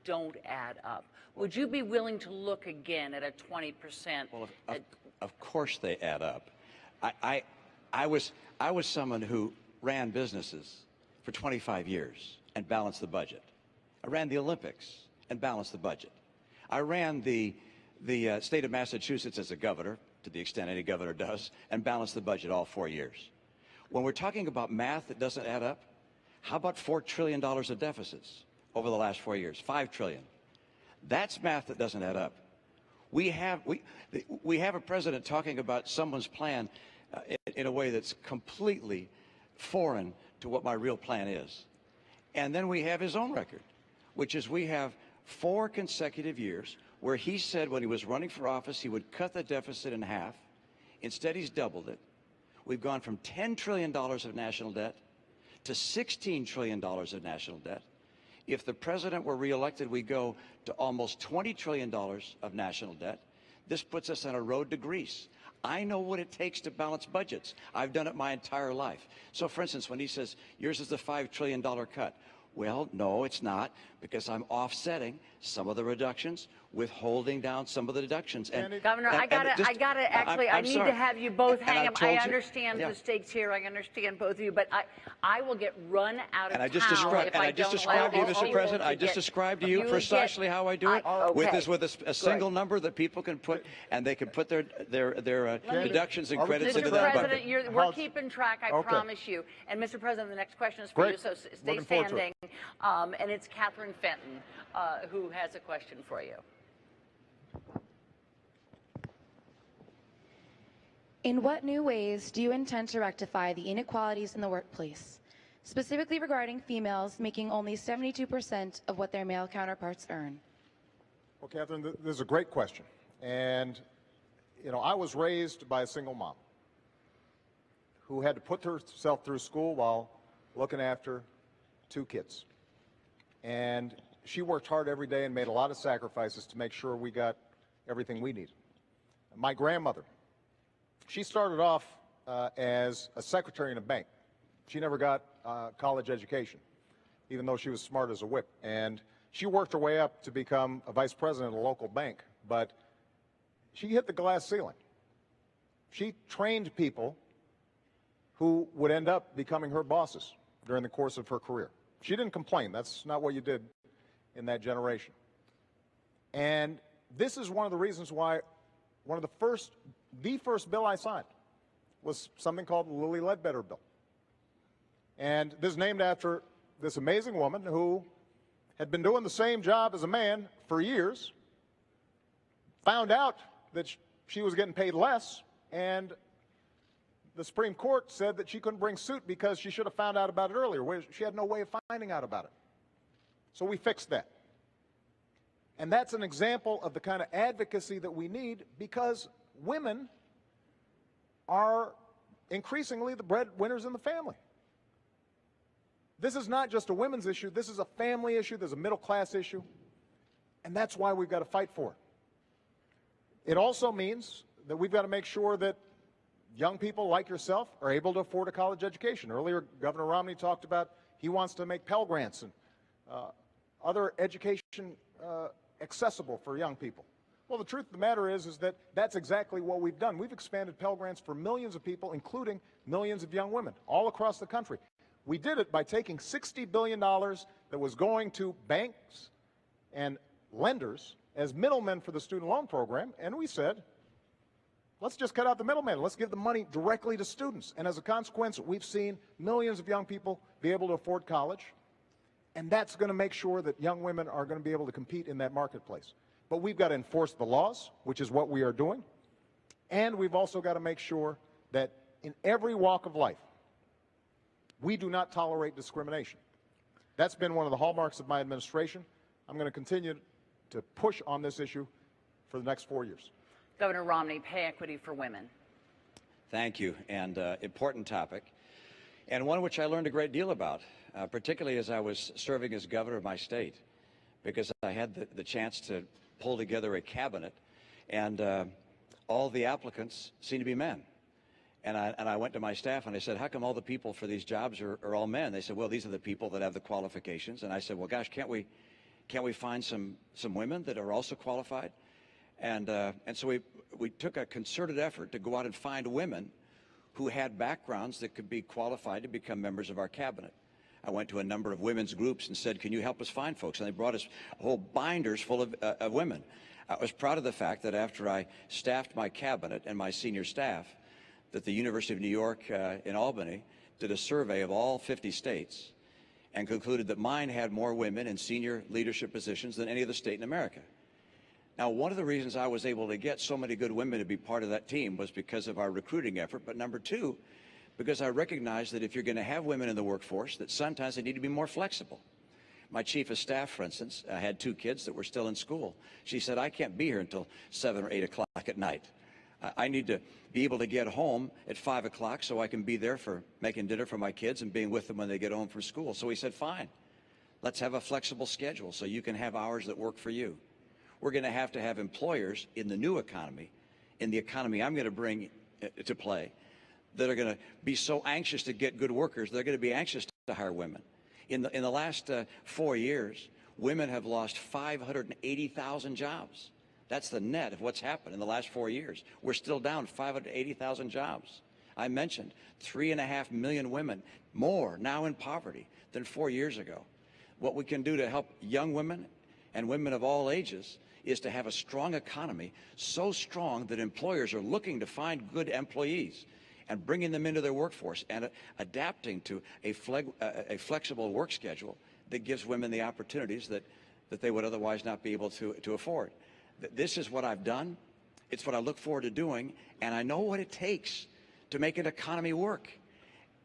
don't add up. Would you be willing to look again at a 20%? Well, of course they add up. I was someone who ran businesses for 25 years and balanced the budget. I ran the Olympics and balanced the budget. I ran the state of Massachusetts as a governor, to the extent any governor does, and balanced the budget all 4 years. When we're talking about math that doesn't add up, how about $4 trillion of deficits over the last 4 years? $5 trillion. That's math that doesn't add up. We have a president talking about someone's plan in a way that's completely foreign to what my real plan is. And then we have his own record, which is we have 4 consecutive years where he said when he was running for office he would cut the deficit in half. Instead, he's doubled it. We've gone from $10 trillion of national debt to $16 trillion of national debt. If the president were reelected, we go to almost $20 trillion of national debt. This puts us on a road to Greece. I know what it takes to balance budgets. I've done it my entire life. So, for instance, when he says, yours is the $5 trillion cut, well, no, it's not, because I'm offsetting some of the reductions with holding down some of the deductions. And Governor, I need to have you both hang up. I understand the stakes here. I understand both of you, but I will get run out of town. I just described to you, Mr. President, I just described to you precisely how I do it with a single number that people can put, and they can put their deductions and credits into that bucket. Mr. President, we're keeping track, I promise you. And Mr. President, the next question is for you, so stay standing. And it's Catherine Fenton who has a question for you. In what new ways do you intend to rectify the inequalities in the workplace, specifically regarding females making only 72% of what their male counterparts earn? Well, Catherine, this is a great question. And, you know, I was raised by a single mom who had to put herself through school while looking after 2 kids. And she worked hard every day and made a lot of sacrifices to make sure we got everything we needed. My grandmother, she started off as a secretary in a bank. She never got a college education, even though she was smart as a whip. And she worked her way up to become a vice president of a local bank, but she hit the glass ceiling. She trained people who would end up becoming her bosses during the course of her career. She didn't complain. That's not what you did in that generation. And this is one of the reasons why the first bill I signed was something called the Lilly Ledbetter Bill. And this is named after this amazing woman who had been doing the same job as a man for years, found out that she was getting paid less, and the Supreme Court said that she couldn't bring suit because she should have found out about it earlier. She had no way of finding out about it. So we fixed that. And that's an example of the kind of advocacy that we need, because women are increasingly the breadwinners in the family. This is not just a women's issue. This is a family issue. There's a middle-class issue. And that's why we've got to fight for it. It also means that we've got to make sure that young people like yourself are able to afford a college education. Earlier, Governor Romney talked about he wants to make Pell Grants and other education accessible for young people. Well, the truth of the matter is that that's exactly what we've done. We've expanded Pell Grants for millions of people, including millions of young women all across the country. We did it by taking $60 billion that was going to banks and lenders as middlemen for the student loan program, and we said, let's just cut out the middleman. Let's give the money directly to students. And as a consequence, we've seen millions of young people be able to afford college, and that's going to make sure that young women are going to be able to compete in that marketplace. But we've got to enforce the laws, which is what we are doing, and we've also got to make sure that in every walk of life, we do not tolerate discrimination. That's been one of the hallmarks of my administration. I'm going to continue to push on this issue for the next 4 years. Governor Romney, pay equity for women. Thank you, and important topic, and one which I learned a great deal about, particularly as I was serving as governor of my state, because I had the chance to pull together a cabinet, and all the applicants seemed to be men. And I went to my staff and I said, how come all the people for these jobs are all men? They said, well, these are the people that have the qualifications. And I said, well, gosh, can't we Can't we find some women that are also qualified? And so we took a concerted effort to go out and find women who had backgrounds that could be qualified to become members of our cabinet. I went to a number of women's groups and said, can you help us find folks? And they brought us whole binders full of women. I was proud of the fact that after I staffed my cabinet and my senior staff, that the University of New York in Albany did a survey of all 50 states and concluded that mine had more women in senior leadership positions than any other state in America. Now, one of the reasons I was able to get so many good women to be part of that team was because of our recruiting effort, but number two, because I recognize that if you're going to have women in the workforce, that sometimes they need to be more flexible. My chief of staff, for instance, had 2 kids that were still in school. She said, I can't be here until 7 or 8 o'clock at night. I need to be able to get home at 5 o'clock so I can be there for making dinner for my kids and being with them when they get home from school. So we said, fine, let's have a flexible schedule so you can have hours that work for you. We're going to have employers in the new economy, in the economy I'm going to bring to play, that are going to be so anxious to get good workers, they're going to be anxious to hire women. In the last 4 years, women have lost 580,000 jobs. That's the net of what's happened in the last 4 years. We're still down 580,000 jobs. I mentioned 3.5 million women more now in poverty than 4 years ago. What we can do to help young women and women of all ages is to have a strong economy, so strong that employers are looking to find good employees and bringing them into their workforce and adapting to a flexible work schedule that gives women the opportunities that they would otherwise not be able to afford. This is what I've done. It's what I look forward to doing, and I know what it takes to make an economy work.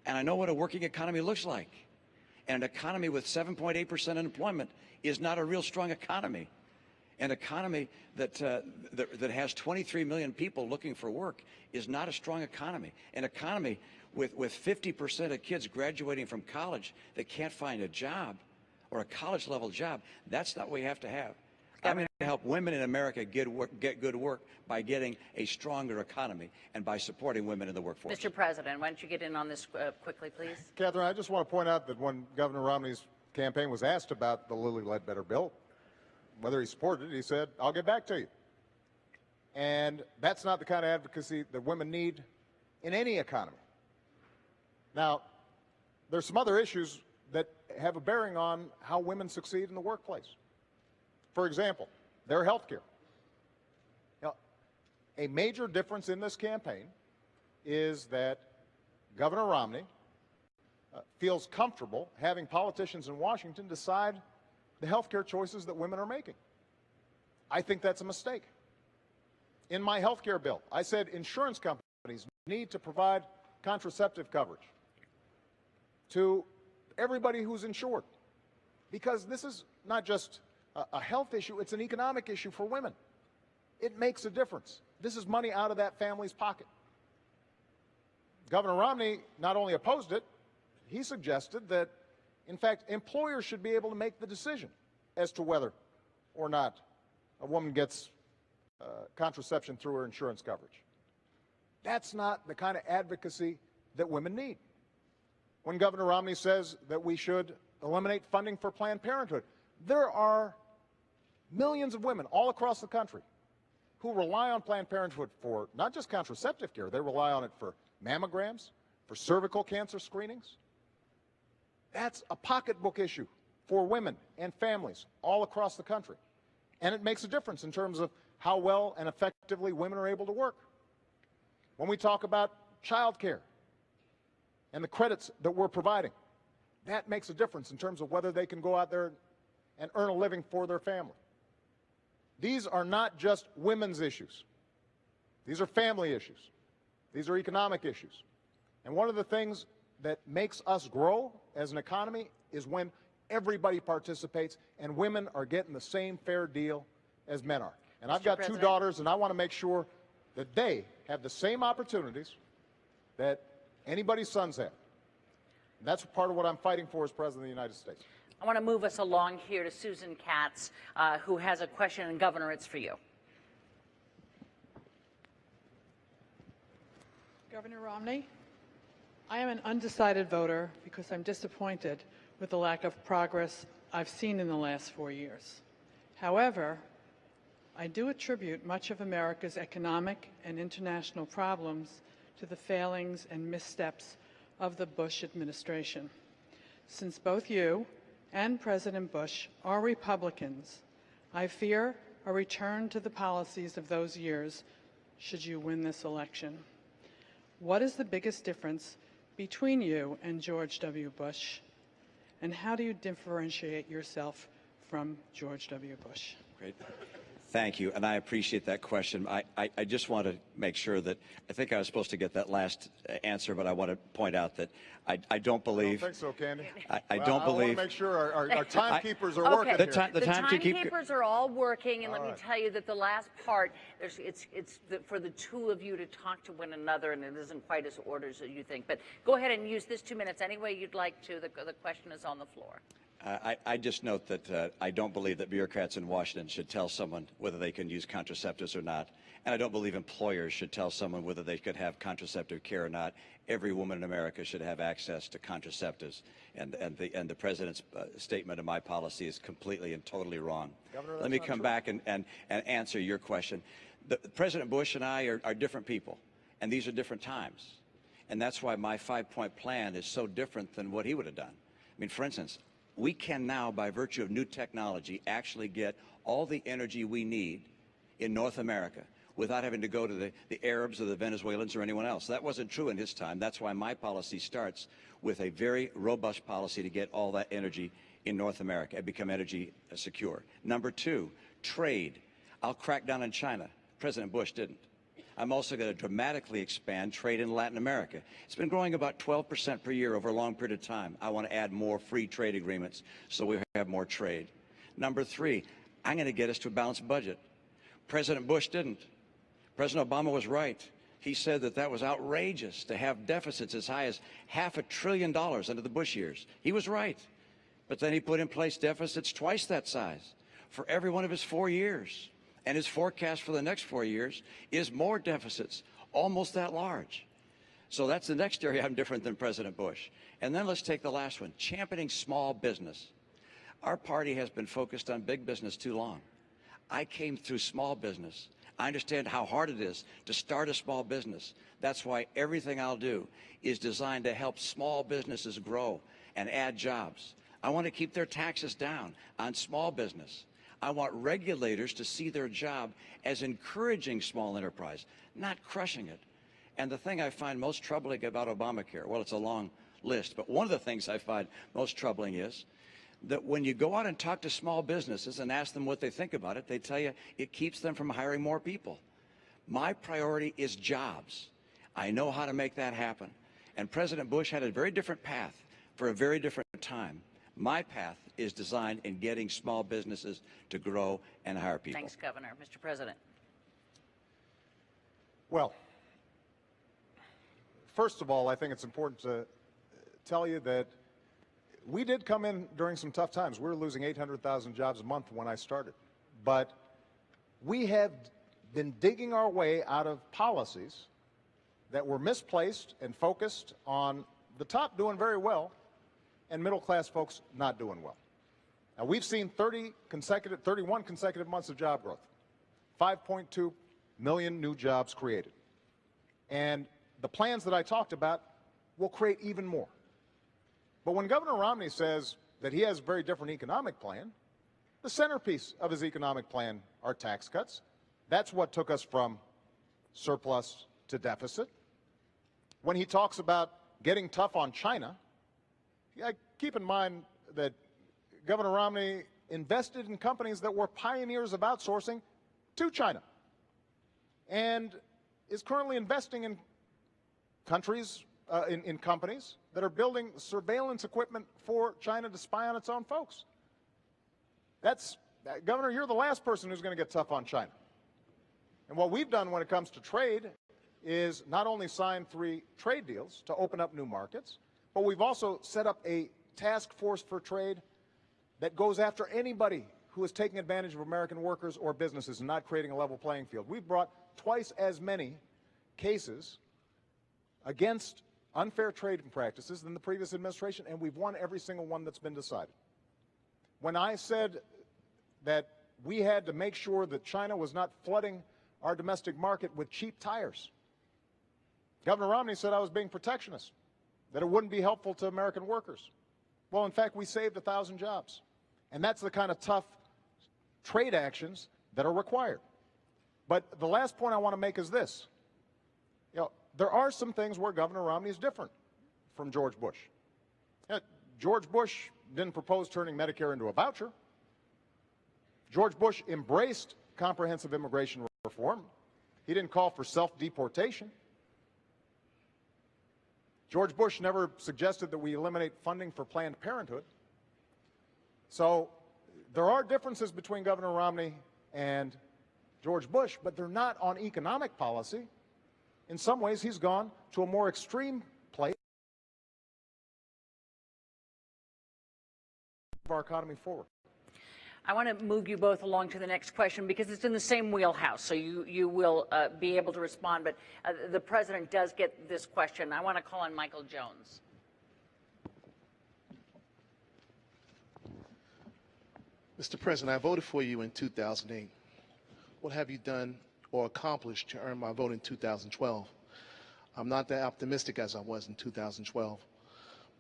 And I know what a working economy looks like. And an economy with 7.8% unemployment is not a real strong economy. An economy that has 23 million people looking for work is not a strong economy. An economy with 50% of kids graduating from college that can't find a job or a college-level job, that's not what we have to have. I'm going to help women in America get good work by getting a stronger economy and by supporting women in the workforce. Mr. President, why don't you get in on this quickly, please? Catherine, I just want to point out that when Governor Romney's campaign was asked about the Lilly Ledbetter bill, whether he supported it, he said, I'll get back to you. And that's not the kind of advocacy that women need in any economy. Now, there's some other issues that have a bearing on how women succeed in the workplace. For example, their health care. Now, a major difference in this campaign is that Governor Romney feels comfortable having politicians in Washington decide the health care choices that women are making. I think that's a mistake. In my health care bill, I said insurance companies need to provide contraceptive coverage to everybody who's insured, because this is not just a health issue, it's an economic issue for women. It makes a difference. This is money out of that family's pocket. Governor Romney not only opposed it, he suggested that, in fact, employers should be able to make the decision as to whether or not a woman gets contraception through her insurance coverage. That's not the kind of advocacy that women need. When Governor Romney says that we should eliminate funding for Planned Parenthood, there are millions of women all across the country who rely on Planned Parenthood for not just contraceptive care, they rely on it for mammograms, for cervical cancer screenings. That's a pocketbook issue for women and families all across the country. And it makes a difference in terms of how well and effectively women are able to work. When we talk about child care and the credits that we're providing, that makes a difference in terms of whether they can go out there and earn a living for their family. These are not just women's issues. These are family issues. These are economic issues. And one of the things that makes us grow as an economy is when everybody participates and women are getting the same fair deal as men are. And I've got 2 daughters, and I want to make sure that they have the same opportunities that anybody's sons have. And that's part of what I'm fighting for as President of the United States. I want to move us along here to Susan Katz, who has a question, and Governor, it's for you. Governor Romney, I am an undecided voter because I'm disappointed with the lack of progress I've seen in the last 4 years. However, I do attribute much of America's economic and international problems to the failings and missteps of the Bush administration. Since both you and President Bush are Republicans, I fear a return to the policies of those years should you win this election. What is the biggest difference between you and George W. Bush, and how do you differentiate yourself from George W. Bush? Great. Thank you, and I appreciate that question. I just want to make sure that I think I was supposed to get that last answer, but I want to point out that I don't believe. I don't think so, Candy. I don't believe. I want to make sure our timekeepers are Okay. working The here. the timekeepers are all working, and let me right. tell you that the last part, it's for the two of you to talk to one another, and it isn't quite as ordered as you think. But go ahead and use this 2 minutes any way you'd like to. The question is on the floor. I just note that I don't believe that bureaucrats in Washington should tell someone whether they can use contraceptives or not. And I don't believe employers should tell someone whether they could have contraceptive care or not. Every woman in America should have access to contraceptives. And the president's statement of my policy is completely and totally wrong. Governor, Let me come back and answer your question. President Bush and I are different people, and these are different times. And that's why my 5-point plan is so different than what he would have done. I mean, for instance, we can now, by virtue of new technology, actually get all the energy we need in North America without having to go to the Arabs or the Venezuelans or anyone else. That wasn't true in his time. That's why my policy starts with a very robust policy to get all that energy in North America and become energy secure. Number 2, trade. I'll crack down on China. President Bush didn't. I'm also going to dramatically expand trade in Latin America. It's been growing about 12% per year over a long period of time. I want to add more free trade agreements so we have more trade. Number 3, I'm going to get us to a balanced budget. President Bush didn't. President Obama was right. He said that was outrageous to have deficits as high as $500 billion under the Bush years. He was right. But then he put in place deficits twice that size for every one of his 4 years. And his forecast for the next 4 years is more deficits, almost that large. So that's the next area I'm different than President Bush. And then let's take the last one, championing small business. Our party has been focused on big business too long. I came through small business. I understand how hard it is to start a small business. That's why everything I'll do is designed to help small businesses grow and add jobs. I want to keep their taxes down on small business. I want regulators to see their job as encouraging small enterprise, not crushing it. And the thing I find most troubling about Obamacare, well, it's a long list, but one of the things I find most troubling is that when you go out and talk to small businesses and ask them what they think about it, they tell you it keeps them from hiring more people. My priority is jobs. I know how to make that happen. And President Bush had a very different path for a very different time. My path is designed in getting small businesses to grow and hire people. Thanks, Governor. Mr. President. Well, first of all, I think it's important to tell you that we did come in during some tough times. We were losing 800,000 jobs a month when I started. But we have been digging our way out of policies that were misplaced and focused on the top doing very well and middle-class folks not doing well. Now, we've seen 31 consecutive months of job growth, 5.2 million new jobs created. And the plans that I talked about will create even more. But when Governor Romney says that he has a very different economic plan, the centerpiece of his economic plan are tax cuts. That's what took us from surplus to deficit. When he talks about getting tough on China, keep in mind that Governor Romney invested in companies that were pioneers of outsourcing to China and is currently investing in countries, in companies that are building surveillance equipment for China to spy on its own folks. Governor, you're the last person who's going to get tough on China. And what we've done when it comes to trade is not only sign 3 trade deals to open up new markets, but we've also set up a task force for trade that goes after anybody who is taking advantage of American workers or businesses and not creating a level playing field. We've brought twice as many cases against unfair trading practices than the previous administration, and we've won every single one that's been decided. when I said that we had to make sure that China was not flooding our domestic market with cheap tires. Governor Romney said I was being protectionist, that it wouldn't be helpful to American workers. Well, in fact, we saved 1,000 jobs. And that's the kind of tough trade actions that are required. But the last point I want to make is this. There are some things where Governor Romney is different from George Bush. George Bush didn't propose turning Medicare into a voucher. George Bush embraced comprehensive immigration reform. He didn't call for self-deportation. George Bush never suggested that we eliminate funding for Planned Parenthood. So there are differences between Governor Romney and George Bush, but they're not on economic policy. In some ways, he's gone to a more extreme place of our economy forward. I want to move you both along to the next question because it's in the same wheelhouse, so you will be able to respond. But the president does get this question. I want to call on Michael Jones. Mr. President, I voted for you in 2008. What have you done or accomplished to earn my vote in 2012? I'm not that optimistic as I was in 2012.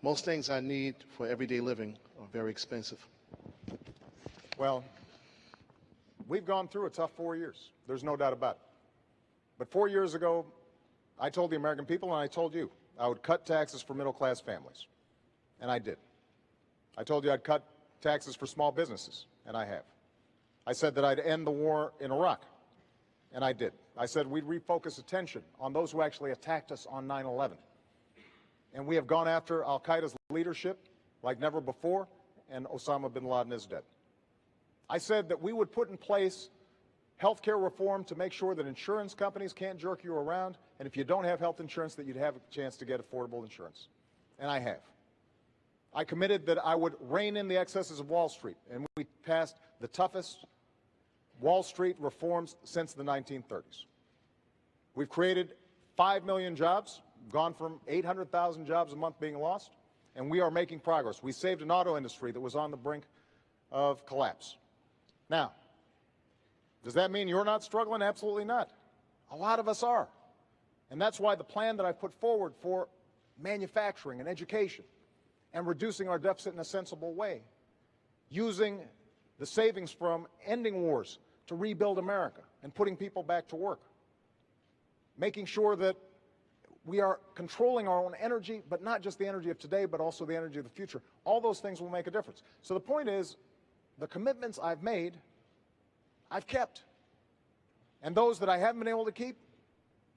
Most things I need for everyday living are very expensive. Well, we've gone through a tough 4 years. There's no doubt about it. But 4 years ago, I told the American people, and I told you, I would cut taxes for middle-class families. And I did. I told you I'd cut taxes for small businesses, and I have. I said that I'd end the war in Iraq, and I did. I said we'd refocus attention on those who actually attacked us on 9/11. And we have gone after al-Qaeda's leadership like never before, and Osama bin Laden is dead. I said that we would put in place health care reform to make sure that insurance companies can't jerk you around, and if you don't have health insurance, that you'd have a chance to get affordable insurance. And I have. I committed that I would rein in the excesses of Wall Street, and we passed the toughest Wall Street reforms since the 1930s. We've created 5 million jobs, gone from 800,000 jobs a month being lost, and we are making progress. We saved an auto industry that was on the brink of collapse. Now, does that mean you're not struggling? Absolutely not. A lot of us are. And that's why the plan that I put forward for manufacturing and education and reducing our deficit in a sensible way, using the savings from ending wars to rebuild America and putting people back to work, making sure that we are controlling our own energy, but not just the energy of today, but also the energy of the future. All those things will make a difference. So the point is, the commitments I've made, I've kept. And those that I haven't been able to keep,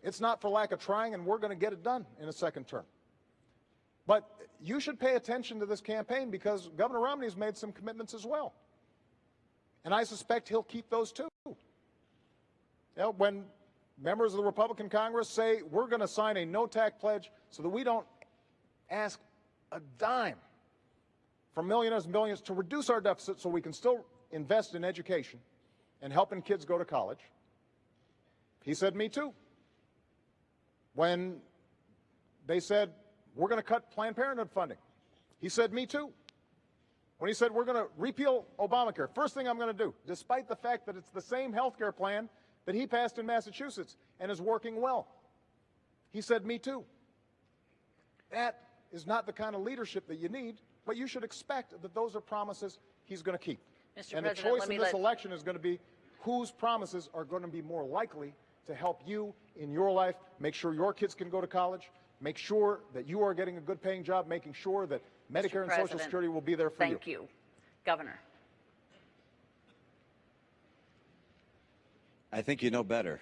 it's not for lack of trying, and we're going to get it done in a second term. But you should pay attention to this campaign because Governor Romney's made some commitments as well. And I suspect he'll keep those too. You know, when members of the Republican Congress say we're going to sign a no-tax pledge so that we don't ask a dime from millionaires and billionaires to reduce our deficit so we can still invest in education and helping kids go to college, he said, me too. When they said, we're going to cut Planned Parenthood funding, he said, me too. When he said, we're going to repeal Obamacare, first thing I'm going to do, despite the fact that it's the same health care plan that he passed in Massachusetts and is working well, he said, me too. That is not the kind of leadership that you need, but you should expect that those are promises he's going to keep. Mr. And President, the choice in this election is going to be whose promises are going to be more likely to help you in your life, make sure your kids can go to college, make sure that you are getting a good paying job, making sure that Medicare and Social Security will be there for you. Thank you. Governor. I think you know better.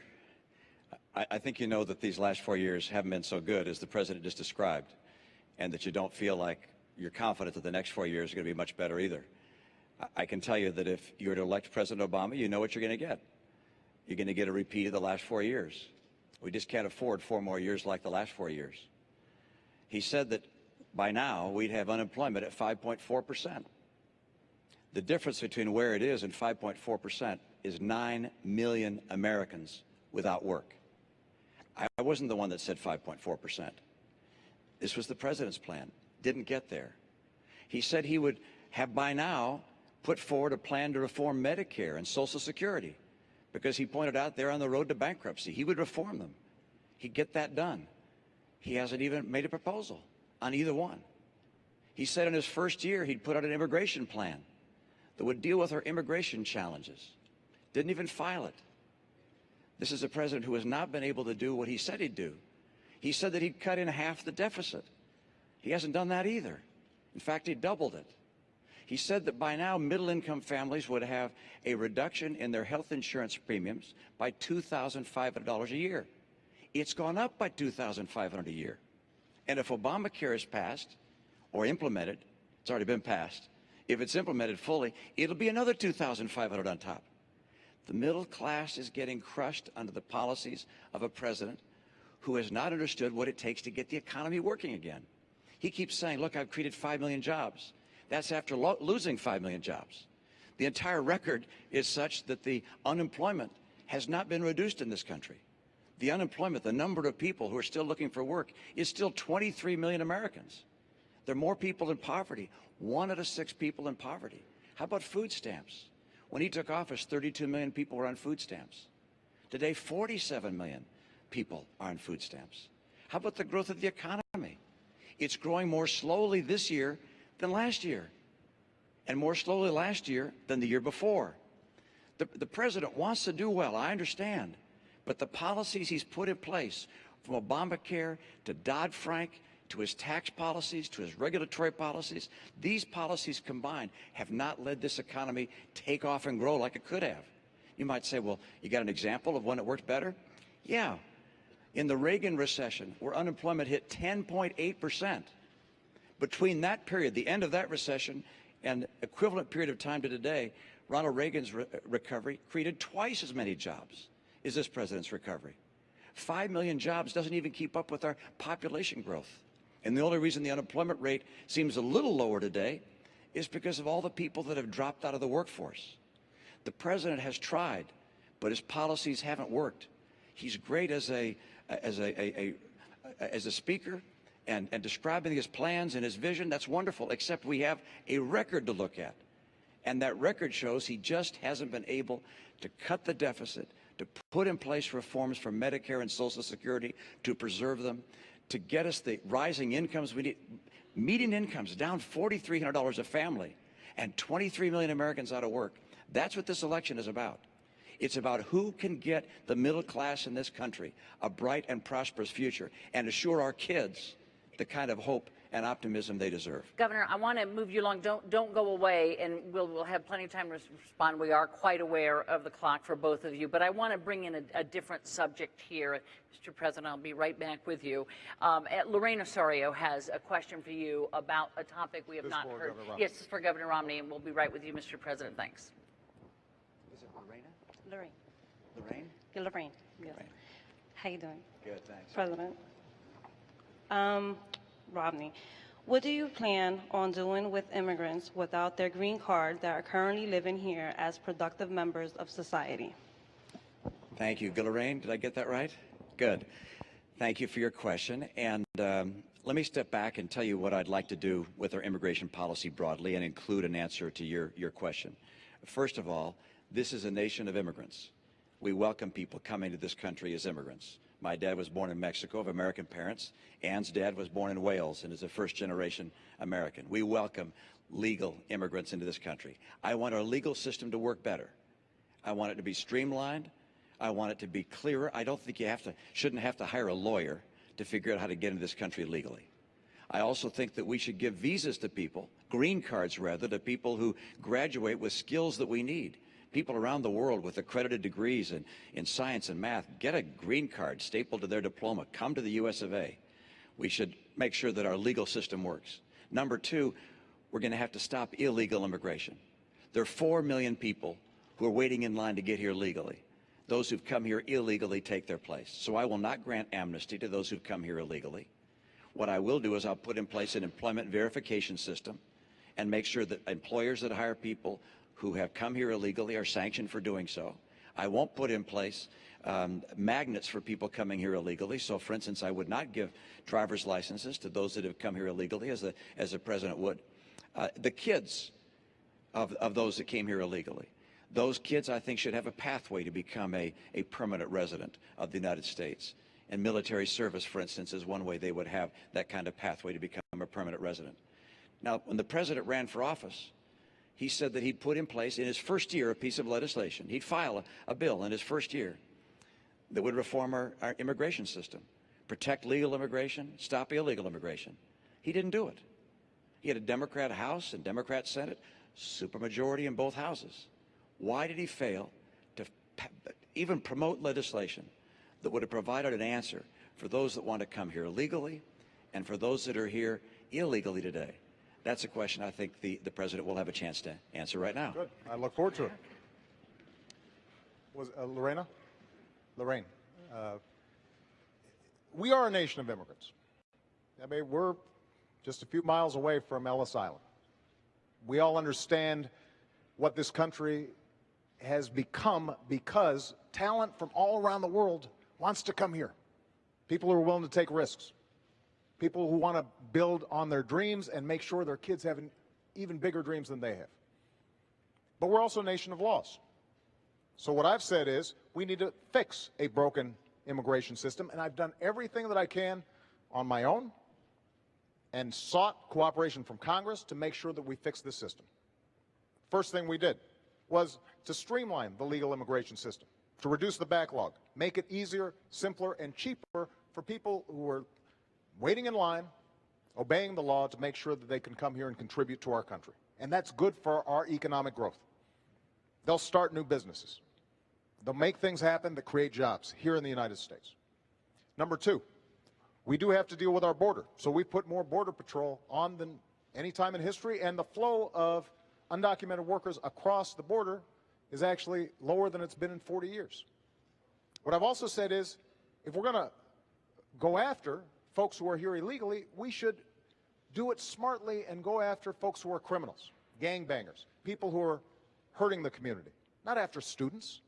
I think you know that these last 4 years haven't been so good as the president just described, and that you don't feel like you're confident that the next 4 years are going to be much better either. I can tell you that if you were to elect President Obama, you know what you're going to get. You're going to get a repeat of the last 4 years. We just can't afford 4 more years like the last 4 years. He said that by now we'd have unemployment at 5.4%. The difference between where it is and 5.4% is 9 million Americans without work. I wasn't the one that said 5.4%. This was the president's plan. Didn't get there. He said he would have by now put forward a plan to reform Medicare and Social Security because he pointed out they're on the road to bankruptcy. He would reform them. He'd get that done. He hasn't even made a proposal on either one. He said in his first year he'd put out an immigration plan that would deal with our immigration challenges. Didn't even file it. This is a president who has not been able to do what he said he'd do. He said that he'd cut in half the deficit. He hasn't done that either. In fact, he doubled it. He said that by now middle-income families would have a reduction in their health insurance premiums by $2,500 a year. It's gone up by $2,500 a year. And if Obamacare is passed or implemented, it's already been passed, if it's implemented fully, it'll be another $2,500 on top. The middle class is getting crushed under the policies of a president who has not understood what it takes to get the economy working again. He keeps saying, look, I've created 5 million jobs. That's after losing 5 million jobs. The entire record is such that the unemployment has not been reduced in this country. The unemployment, the number of people who are still looking for work, is still 23 million Americans. There are more people in poverty, 1 out of 6 people in poverty. How about food stamps? When he took office, 32 million people were on food stamps. Today, 47 million people are on food stamps. How about the growth of the economy? It's growing more slowly this year than last year, and more slowly last year than the year before. The president wants to do well, I understand, but the policies he's put in place, from Obamacare to Dodd-Frank, to his tax policies, to his regulatory policies, these policies combined have not led this economy take off and grow like it could have. You might say, well, you got an example of when it worked better? Yeah. In the Reagan recession, where unemployment hit 10.8%, between that period, the end of that recession, and equivalent period of time to today, Ronald Reagan's recovery created twice as many jobs as this president's recovery. 5 million jobs doesn't even keep up with our population growth. And the only reason the unemployment rate seems a little lower today is because of all the people that have dropped out of the workforce. The president has tried, but his policies haven't worked. He's great as a speaker and describing his plans and his vision. That's wonderful, except we have a record to look at. And that record shows he just hasn't been able to cut the deficit, to put in place reforms for Medicare and Social Security, to preserve them, to get us the rising incomes we need. Median incomes down $4,300 a family, and 23 million Americans out of work. That's what this election is about. It's about who can get the middle class in this country a bright and prosperous future and assure our kids the kind of hope and optimism they deserve. Governor, I want to move you along. Don't go away, and we'll have plenty of time to respond. We are quite aware of the clock for both of you, but I want to bring in a different subject here. Mr. President, I'll be right back with you. Lorraine Osorio has a question for you about a topic we have not heard. Yes, this is for Governor Romney, and we'll be right with you, Mr. President. Thanks. Is it Lorena? Lorraine. Lorraine? Lorraine. Yes. Lorraine. How you doing? Good, thanks. President. Romney, what do you plan on doing with immigrants without their green card that are currently living here as productive members of society? Thank you. Lorraine, did I get that right? Good. Thank you for your question. And let me step back and tell you what I'd like to do with our immigration policy broadly and include an answer to your question. First of all, this is a nation of immigrants. We welcome people coming to this country as immigrants. My dad was born in Mexico of American parents. Ann's dad was born in Wales and is a first-generation American. We welcome legal immigrants into this country. I want our legal system to work better. I want it to be streamlined. I want it to be clearer. I don't think you shouldn't have to hire a lawyer to figure out how to get into this country legally. I also think that we should give visas to people, green cards rather, to people who graduate with skills that we need. People around the world with accredited degrees in science and math get a green card stapled to their diploma. Come to the US of A. We should make sure that our legal system works. Number two, we're going to have to stop illegal immigration. There are 4 million people who are waiting in line to get here legally. Those who've come here illegally take their place. So I will not grant amnesty to those who've come here illegally. What I will do is I'll put in place an employment verification system and make sure that employers that hire people who have come here illegally are sanctioned for doing so. I won't put in place magnets for people coming here illegally. So, for instance, I would not give driver's licenses to those that have come here illegally, as the president would. The kids of those that came here illegally. Those kids, I think, should have a pathway to become a permanent resident of the United States. And military service, for instance, is one way they would have that kind of pathway to become a permanent resident. Now, when the president ran for office, he said that he'd put in place in his first year a piece of legislation. He'd file a bill in his first year that would reform our immigration system, protect legal immigration, stop illegal immigration. He didn't do it. He had a Democrat House and Democrat Senate, supermajority in both houses. Why did he fail to even promote legislation that would have provided an answer for those that want to come here legally and for those that are here illegally today? That's a question I think the president will have a chance to answer right now. Good. I look forward to it. Was Lorraine, we are a nation of immigrants. I mean, we're just a few miles away from Ellis Island. We all understand what this country has become because talent from all around the world wants to come here. People who are willing to take risks. People who want to build on their dreams and make sure their kids have even bigger dreams than they have. But we're also a nation of laws. So what I've said is we need to fix a broken immigration system, and I've done everything that I can on my own and sought cooperation from Congress to make sure that we fix this system. First thing we did was to streamline the legal immigration system, to reduce the backlog, make it easier, simpler, and cheaper for people who are waiting in line, obeying the law to make sure that they can come here and contribute to our country. And that's good for our economic growth. They'll start new businesses. They'll make things happen that create jobs here in the United States. Number two, we do have to deal with our border. So we put more Border Patrol on than any time in history, and the flow of undocumented workers across the border is actually lower than it's been in 40 years. What I've also said is, if we're going to go after folks who are here illegally, we should do it smartly and go after folks who are criminals, gangbangers, people who are hurting the community, not after students,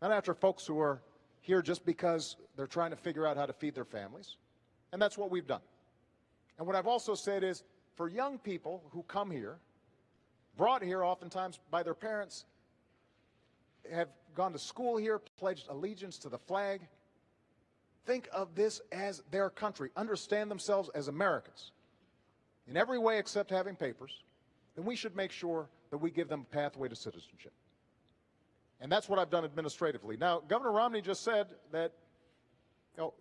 not after folks who are here just because they're trying to figure out how to feed their families. And that's what we've done. And what I've also said is, for young people who come here, brought here oftentimes by their parents, have gone to school here, pledged allegiance to the flag, think of this as their country, understand themselves as Americans in every way except having papers, then we should make sure that we give them a pathway to citizenship. And that's what I've done administratively. Now, Governor Romney just said that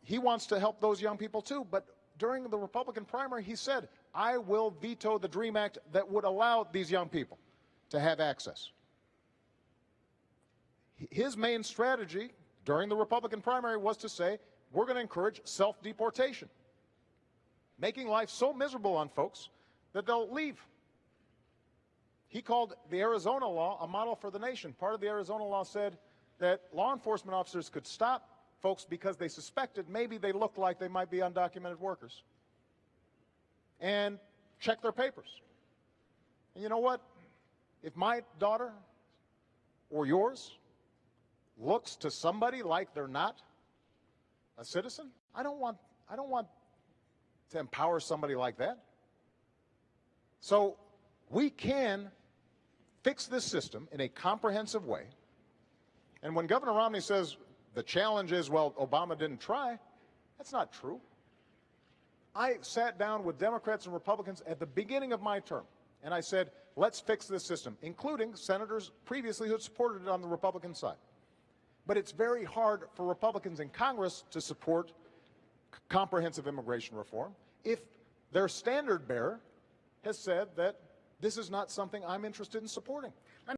he wants to help those young people too, but during the Republican primary, he said, I will veto the DREAM Act that would allow these young people to have access. His main strategy during the Republican primary was to say, we're going to encourage self-deportation, making life so miserable on folks that they'll leave. He called the Arizona law a model for the nation. Part of the Arizona law said that law enforcement officers could stop folks because they suspected maybe they looked like they might be undocumented workers and check their papers. And you know what? If my daughter or yours looks to somebody like they're not a citizen, I don't want to empower somebody like that. So we can fix this system in a comprehensive way. And when Governor Romney says the challenge is, well, Obama didn't try, that's not true. I sat down with Democrats and Republicans at the beginning of my term, and I said, let's fix this system, including senators previously who had supported it on the Republican side. But it's very hard for Republicans in Congress to support comprehensive immigration reform if their standard bearer has said that this is not something I'm interested in supporting.